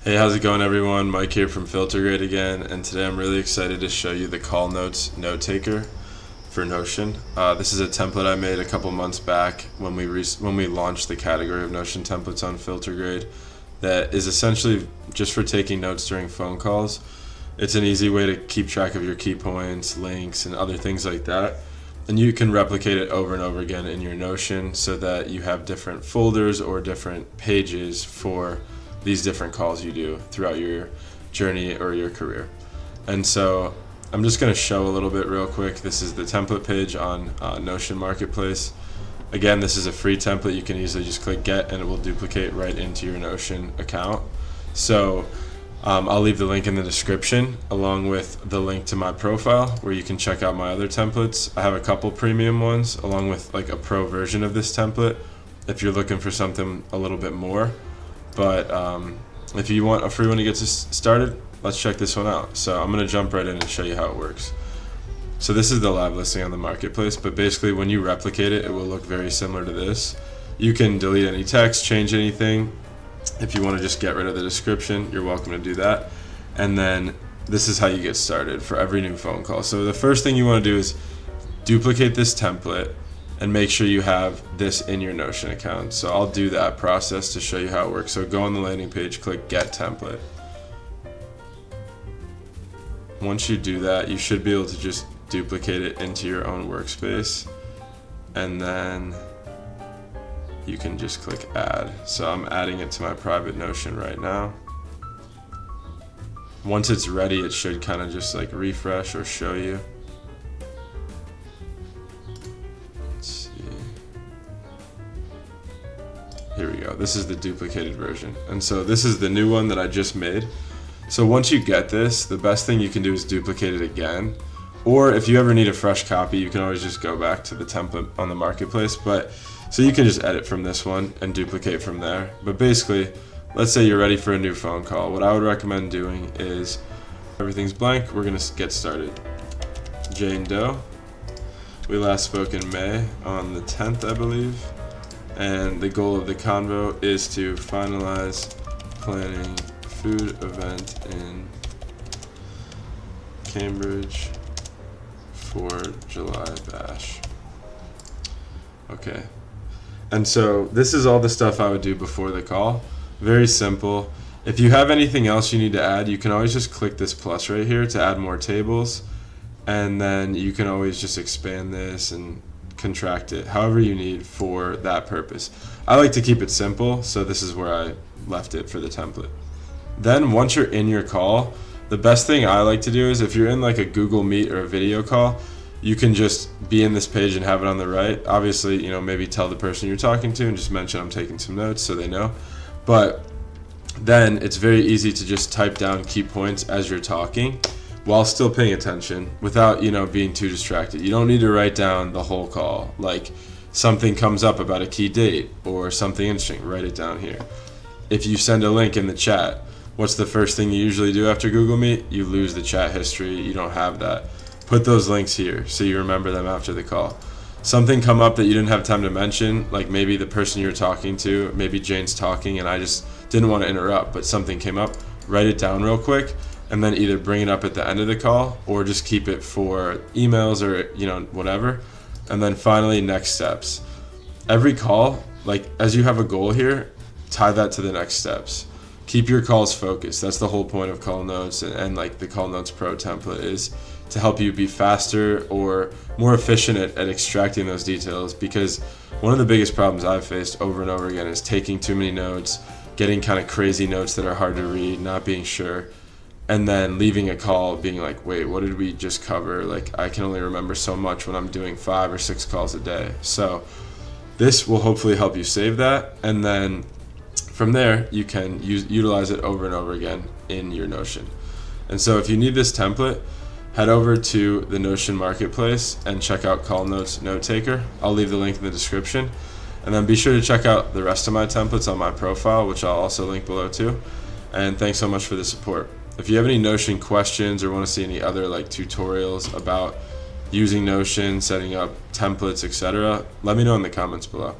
Hey, how's it going everyone? Mike here from FilterGrade again, and today I'm really excited to show you the call notes note taker for Notion. This is a template I made a couple months back when we launched the category of Notion templates on FilterGrade that is essentially just for taking notes during phone calls. It's an easy way to keep track of your key points, links, and other things like that. And you can replicate it over and over again in your Notion so that you have different folders or different pages for these different calls you do throughout your journey or your career. And so I'm just going to show a little bit real quick. This is the template page on Notion Marketplace. Again, this is a free template. You can easily just click get and it will duplicate right into your Notion account. So I'll leave the link in the description along with the link to my profile where you can check out my other templates. I have a couple premium ones along with like a pro version of this template if you're looking for something a little bit more. But if you want a free one to get started, let's check this one out. So I'm going to jump right in and show you how it works. So this is the live listing on the marketplace, but basically when you replicate it, it will look very similar to this. You can delete any text, change anything. If you want to just get rid of the description, you're welcome to do that. And then this is how you get started for every new phone call. So the first thing you want to do is duplicate this template and make sure you have this in your Notion account. So I'll do that process to show you how it works. So go on the landing page, click Get Template. Once you do that, you should be able to just duplicate it into your own workspace. And then you can just click Add. So I'm adding it to my private Notion right now. Once it's ready, it should kind of just like refresh or show you. Here we go. This is the duplicated version. And so this is the new one that I just made. So once you get this, the best thing you can do is duplicate it again. Or if you ever need a fresh copy, you can always just go back to the template on the marketplace. But so you can just edit from this one and duplicate from there. But basically, let's say you're ready for a new phone call. What I would recommend doing is everything's blank. We're going to get started. Jane Doe. We last spoke in May on the 10th, I believe. And the goal of the convo is to finalize planning food event in Cambridge for July bash. Okay. And so this is all the stuff I would do before the call. Very simple. If you have anything else you need to add, you can always just click this plus right here to add more tables. And then you can always just expand this and contract it however you need for that purpose. I like to keep it simple, so this is where I left it for the template. Then once you're in your call, the best thing I like to do is if you're in like a Google Meet or a video call, you can just be in this page and have it on the right. Obviously, maybe tell the person you're talking to and just mention I'm taking some notes so they know. But then it's very easy to just type down key points as you're talking while still paying attention without being too distracted. You don't need to write down the whole call. Like something comes up about a key date or something interesting, write it down here. If you send a link in the chat, what's the first thing you usually do after Google Meet? You lose the chat history. You don't have that. Put those links here so you remember them after the call. Something come up that you didn't have time to mention, like maybe the person you're talking to, maybe Jane's talking and I just didn't want to interrupt, but something came up, write it down real quick and then either bring it up at the end of the call or just keep it for emails or whatever. And then finally, next steps. Every call, like as you have a goal here, tie that to the next steps. Keep your calls focused. That's the whole point of call notes and like the call notes pro template is to help you be faster or more efficient at extracting those details, because one of the biggest problems I've faced over and over again is taking too many notes, getting kind of crazy notes that are hard to read, not being sure, and then leaving a call being like, wait, what did we just cover? Like I can only remember so much when I'm doing 5 or 6 calls a day. So this will hopefully help you save that, and then from there you can utilize it over and over again in your Notion. And so if you need this template, head over to the Notion Marketplace and check out Call Notes Note Taker. I'll leave the link in the description. And then be sure to check out the rest of my templates on my profile, which I'll also link below too. And thanks so much for the support. If you have any Notion questions or want to see any other like tutorials about using Notion, setting up templates, etc., let me know in the comments below.